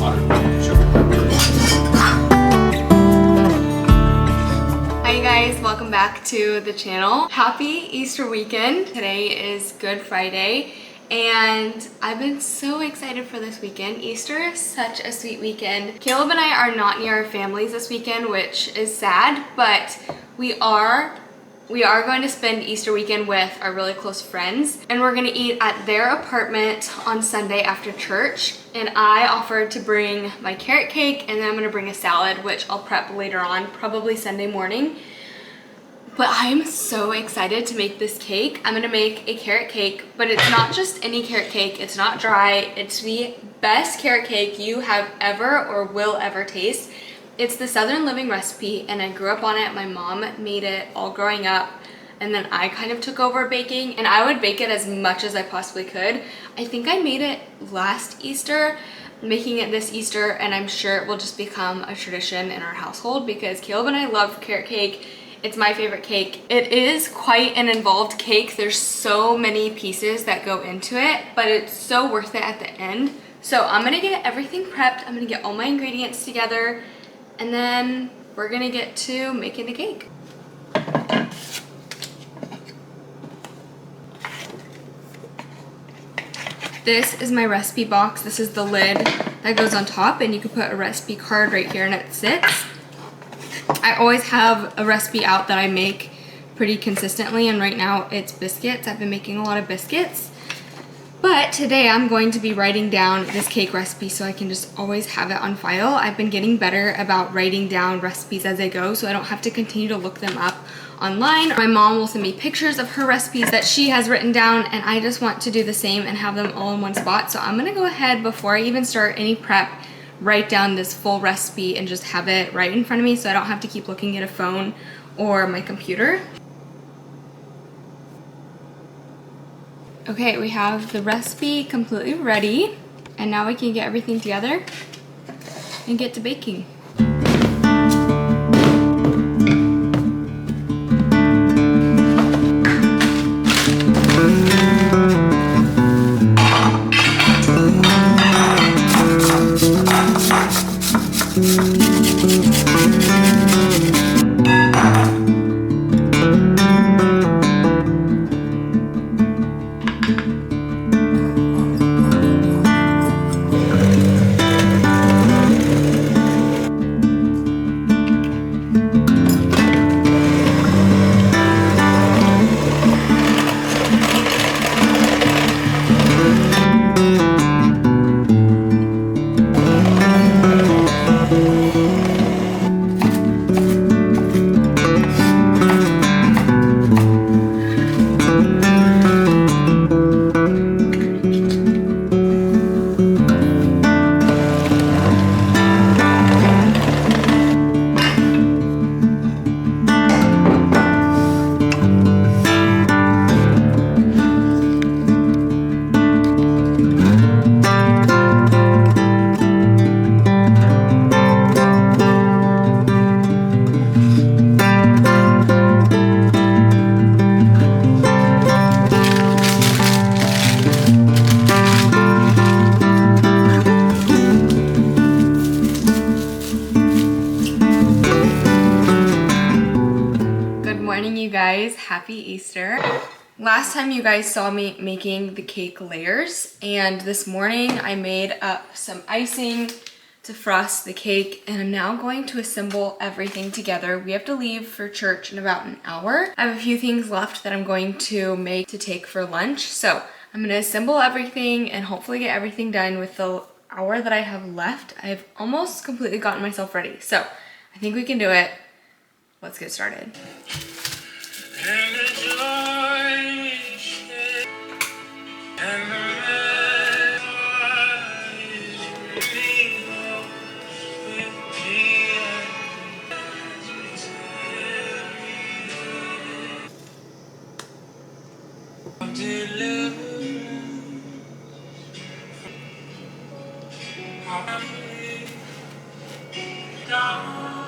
Hi guys, welcome back to the channel. Happy Easter weekend. Today is Good Friday and I've been so excited for this weekend. Easter is such a sweet weekend. Caleb and I are not near our families this weekend, which is sad, but we are going to spend Easter weekend with our really close friends, and we're gonna eat at their apartment on Sunday after church. And I offered to bring my carrot cake, and then I'm gonna bring a salad, which I'll prep later on, probably Sunday morning. But I'm so excited to make this cake. I'm gonna make a carrot cake, but it's not just any carrot cake. It's not dry. It's the best carrot cake you have ever or will ever taste. It's the Southern Living recipe, and I grew up on it. My mom made it all growing up, and then I kind of took over baking, and I would bake it as much as I possibly could. I think I made it last Easter, making it this Easter, and I'm sure it will just become a tradition in our household because Caleb and I love carrot cake. It's my favorite cake. It is quite an involved cake. There's so many pieces that go into it, but it's so worth it at the end. So I'm gonna get everything prepped. I'm gonna get all my ingredients together, and then we're gonna get to making the cake. This is my recipe box. This is the lid that goes on top, and you can put a recipe card right here and it sits. I always have a recipe out that I make pretty consistently, and right now it's biscuits. I've been making a lot of biscuits. But today I'm going to be writing down this cake recipe so I can just always have it on file. I've been getting better about writing down recipes as I go so I don't have to continue to look them up online. My mom will send me pictures of her recipes that she has written down, and I just want to do the same and have them all in one spot. So I'm gonna go ahead, before I even start any prep, write down this full recipe and just have it right in front of me so I don't have to keep looking at a phone or my computer. Okay, we have the recipe completely ready, and now we can get everything together and get to baking. You guys, happy Easter. Last time you guys saw me making the cake layers, and this morning I made up some icing to frost the cake, and I'm now going to assemble everything together. We have to leave for church in about an hour. I have a few things left that I'm going to make to take for lunch, so I'm going to assemble everything and hopefully get everything done with the hour that I have left. I've almost completely gotten myself ready, so I think we can do it. Let's get started. And the joy shared, and the red is really with me as we tell deliverance. Down.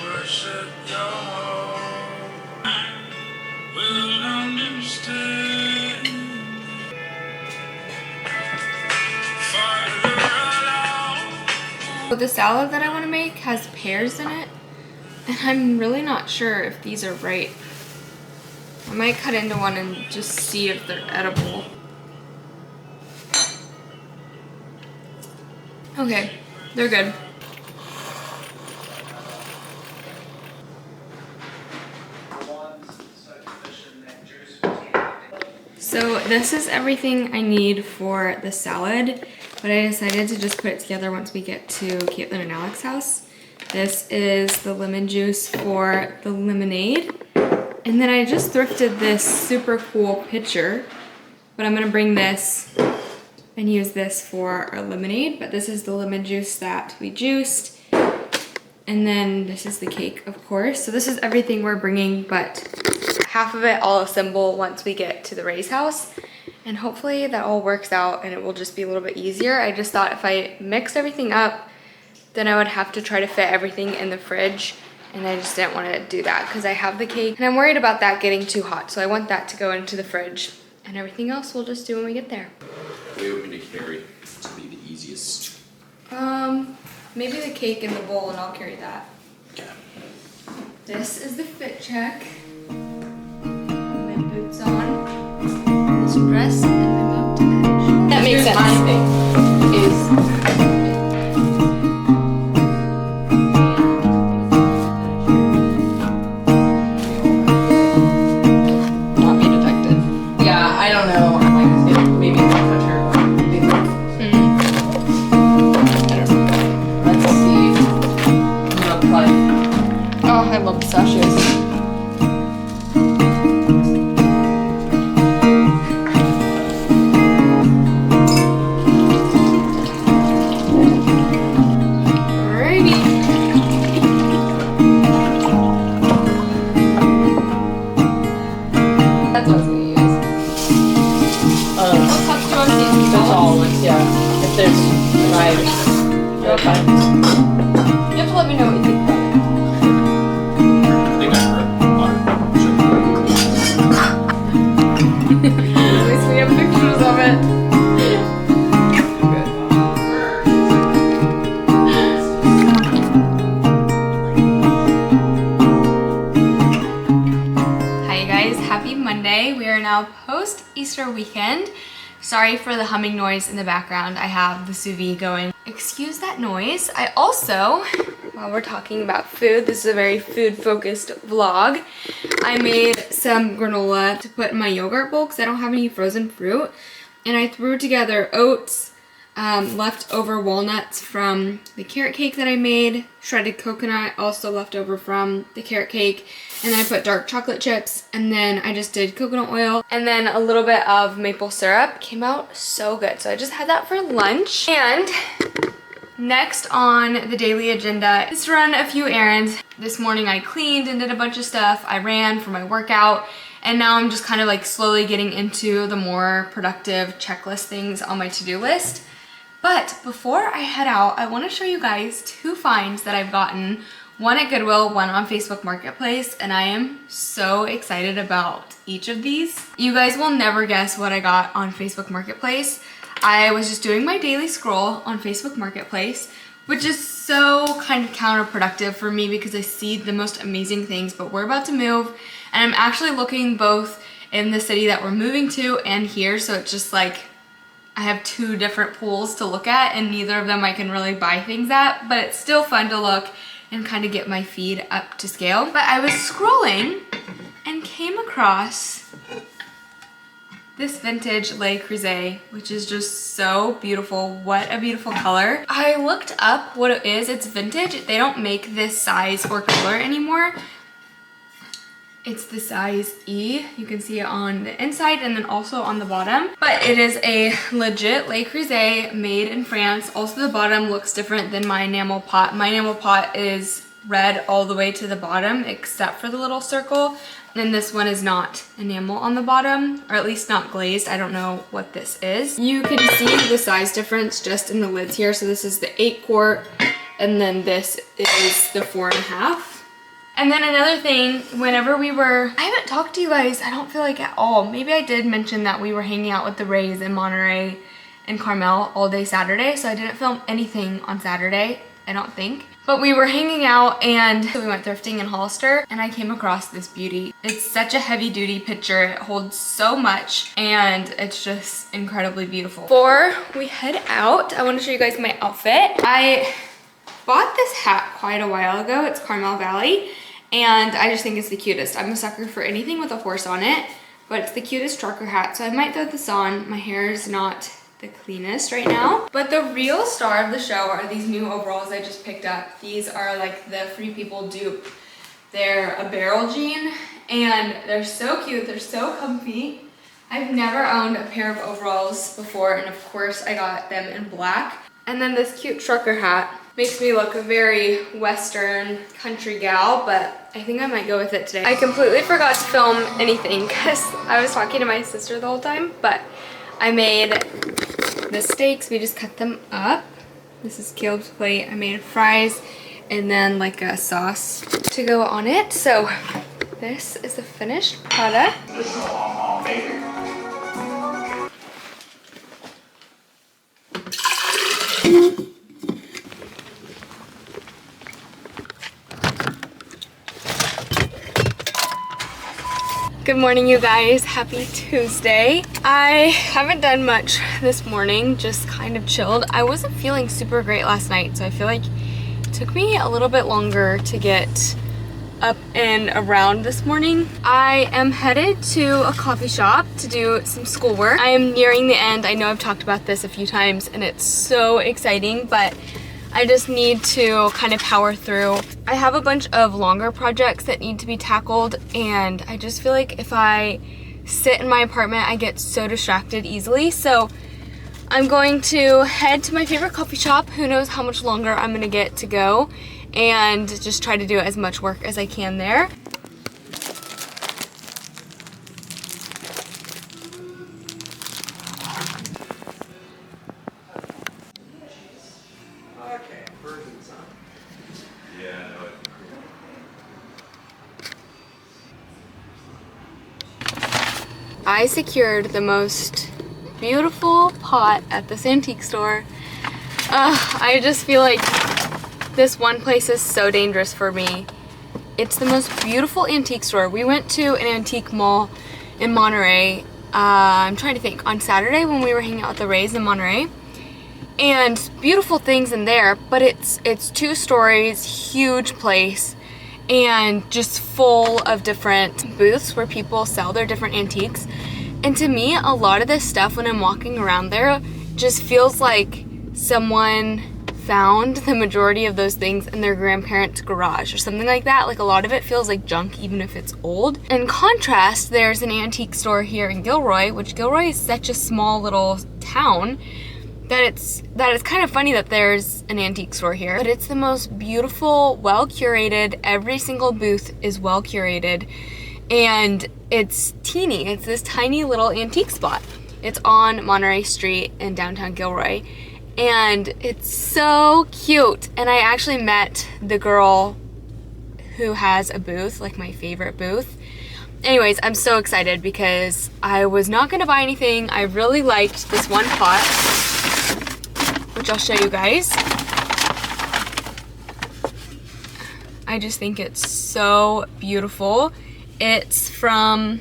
Worship your So the salad that I want to make has pears in it, and I'm really not sure if these are right. I might cut into one and just see if they're edible. Okay, they're good. So this is everything I need for the salad, but I decided to just put it together once we get to Caitlin and Alex's house. This is the lemon juice for the lemonade. And then I just thrifted this super cool pitcher, but I'm gonna bring this and use this for our lemonade, but this is the lemon juice that we juiced. And then this is the cake, of course. So this is everything we're bringing, but half of it I'll assemble once we get to the Ray's house. And hopefully that all works out and it will just be a little bit easier. I just thought if I mix everything up, then I would have to try to fit everything in the fridge. And I just didn't want to do that because I have the cake and I'm worried about that getting too hot. So I want that to go into the fridge and everything else we'll just do when we get there. What do you want me to carry to be the easiest? Maybe the cake in the bowl and I'll carry that. Okay. This is the fit check. My boots on, this dress, and my mug to match. That makes sense. My thing is not be detected. yeah, I don't know. Like if maybe if I touch her, maybe I don't know. Let's see. I'm gonna apply. Oh, I love pistachios. Post-Easter weekend. Sorry for the humming noise in the background. I have the sous vide going. Excuse that noise. I also, while we're talking about food, this is a very food-focused vlog. I made some granola to put in my yogurt bowl because I don't have any frozen fruit. And I threw together oats, leftover walnuts from the carrot cake that I made, shredded coconut, also leftover from the carrot cake, and then I put dark chocolate chips, and then I just did coconut oil, and then a little bit of maple syrup. Came out so good. So I just had that for lunch. And next on the daily agenda is to run a few errands. This morning I cleaned and did a bunch of stuff. I ran for my workout, and now I'm just kind of like slowly getting into the more productive checklist things on my to-do list. But before I head out, I want to show you guys 2 finds that I've gotten. One at Goodwill, one on Facebook Marketplace, and I am so excited about each of these. You guys will never guess what I got on Facebook Marketplace. I was just doing my daily scroll on Facebook Marketplace, which is so kind of counterproductive for me because I see the most amazing things, but we're about to move, and I'm actually looking both in the city that we're moving to and here, so it's just like I have 2 different pools to look at, and neither of them I can really buy things at, but it's still fun to look and kind of get my feed up to scale. But I was scrolling and came across this vintage Le Creuset, which is just so beautiful. What a beautiful color. I looked up what it is. It's vintage. They don't make this size or color anymore. It's the size E. You can see it on the inside and then also on the bottom. But it is a legit Le Creuset made in France. Also the bottom looks different than my enamel pot. My enamel pot is red all the way to the bottom except for the little circle. And this one is not enamel on the bottom, or at least not glazed. I don't know what this is. You can see the size difference just in the lids here. So this is the 8 quart and then this is the 4.5. And then another thing, whenever I haven't talked to you guys, I don't feel like at all. Maybe I did mention that we were hanging out with the Rays in Monterey and Carmel all day Saturday, so I didn't film anything on Saturday, I don't think. But we were hanging out and we went thrifting in Hollister and I came across this beauty. It's such a heavy duty picture. It holds so much and it's just incredibly beautiful. Before we head out, I want to show you guys my outfit. I bought this hat quite a while ago. It's Carmel Valley and I just think it's the cutest. I'm a sucker for anything with a horse on it, but it's the cutest trucker hat. So I might throw this on. My hair is not the cleanest right now. But the real star of the show are these new overalls I just picked up. These are like the Free People dupe. They're a barrel jean and they're so cute. They're so comfy. I've never owned a pair of overalls before and of course I got them in black. And then this cute trucker hat makes me look a very Western country gal, but I think I might go with it today. I completely forgot to film anything because I was talking to my sister the whole time, but I made the steaks. We just cut them up. This is Caleb's plate. I made fries and then like a sauce to go on it. So this is the finished product. Good morning, you guys. Happy Tuesday. I haven't done much this morning, just kind of chilled. I wasn't feeling super great last night, so I feel like it took me a little bit longer to get up and around this morning. I am headed to a coffee shop to do some schoolwork. I am nearing the end. I know I've talked about this a few times and it's so exciting, but I just need to kind of power through. I have a bunch of longer projects that need to be tackled and I just feel like if I sit in my apartment, I get so distracted easily. So I'm going to head to my favorite coffee shop. Who knows how much longer I'm gonna get to go, and just try to do as much work as I can there. I secured the most beautiful pot at this antique store. I just feel like this one place is so dangerous for me. It's the most beautiful antique store. We went to an antique mall in Monterey. I'm trying to think, on Saturday when we were hanging out with the Rays in Monterey. And beautiful things in there, but it's 2 stories, huge place, and just full of different booths where people sell their different antiques. And to me, a lot of this stuff when I'm walking around there just feels like someone found the majority of those things in their grandparents' garage or something like that. Like a lot of it feels like junk even if it's old. In contrast, there's an antique store here in Gilroy, which Gilroy is such a small little town that it's kind of funny that there's an antique store here. But it's the most beautiful, well curated. Every single booth is well curated and it's teeny. It's this tiny little antique spot. It's on Monterey Street in downtown Gilroy and it's so cute. And I actually met the girl who has a booth, like my favorite booth. Anyways, I'm so excited because I was not gonna buy anything. I really liked this one pot, which I'll show you guys. I just think it's so beautiful. It's from,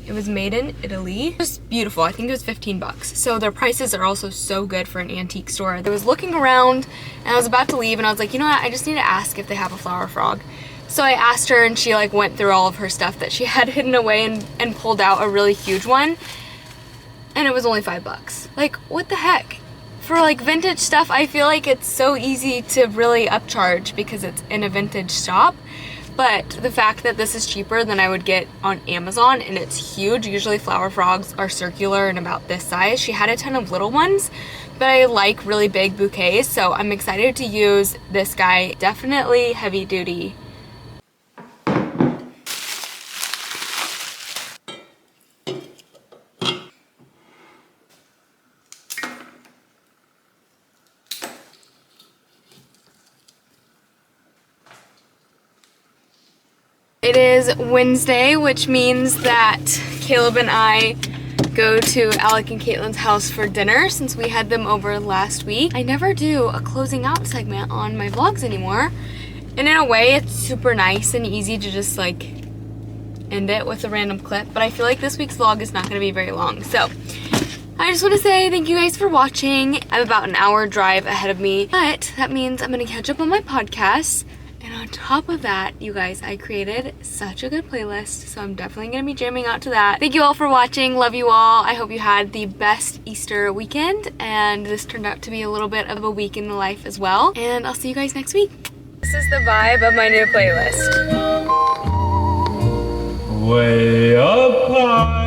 it was made in Italy. Just beautiful. I think it was 15 bucks. So their prices are also so good for an antique store. I was looking around and I was about to leave and I was like, you know what? I just need to ask if they have a flower frog. So I asked her and she like went through all of her stuff that she had hidden away and pulled out a really huge one. And it was only 5 bucks. Like, what the heck? For like vintage stuff, I feel like it's so easy to really upcharge because it's in a vintage shop. But the fact that this is cheaper than I would get on Amazon and it's huge, usually flower frogs are circular and about this size. She had a ton of little ones, but I like really big bouquets, so I'm excited to use this guy. Definitely heavy duty. It is Wednesday, which means that Caleb and I go to Alec and Caitlin's house for dinner since we had them over last week. I never do a closing out segment on my vlogs anymore. And in a way, it's super nice and easy to just like end it with a random clip. But I feel like this week's vlog is not going to be very long. So I just want to say thank you guys for watching. I have about an hour drive ahead of me, but that means I'm going to catch up on my podcast. And on top of that, you guys, I created such a good playlist, so I'm definitely going to be jamming out to that. Thank you all for watching. Love you all. I hope you had the best Easter weekend, and this turned out to be a little bit of a week in the life as well. And I'll see you guys next week. This is the vibe of my new playlist. Way up high.